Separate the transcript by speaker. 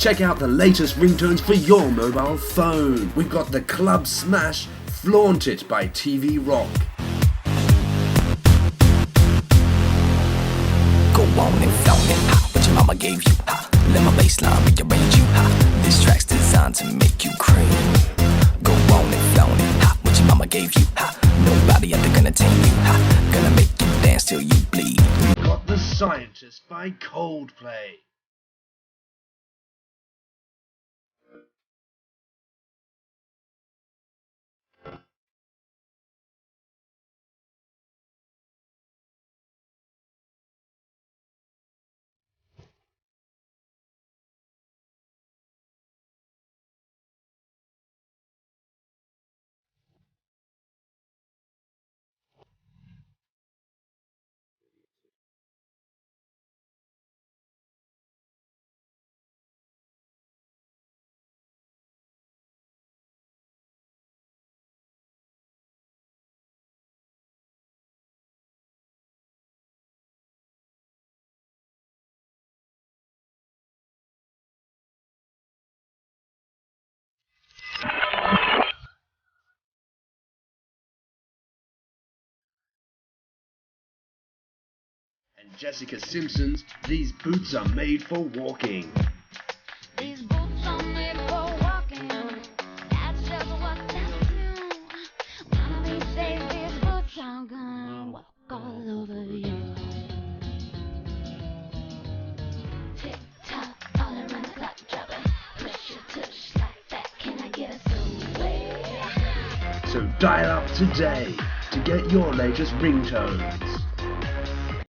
Speaker 1: Check out the latest ringtones for your mobile phone. We've got the club smash Flaunt It by TV Rock.
Speaker 2: Go on and flaunt it, ha, what your mama gave you, ha. Let my bassline rearrange you, ha. This track's designed to make you cream. Go on and flaunt it, ha, what your mama gave you, ha. Nobody ever gonna tame you, ha. Gonna make you dance till you bleed.
Speaker 1: We've got The Scientist by Coldplay. And Jessica Simpson's These Boots Are Made for Walking.
Speaker 3: These boots are made for walking. That's just what they do. One of these days these boots are gonna walk all over you. Tick tock, all around the clock, drop it. Push your tush like that. Can I get us away?
Speaker 1: So dial up today to get your latest ringtones.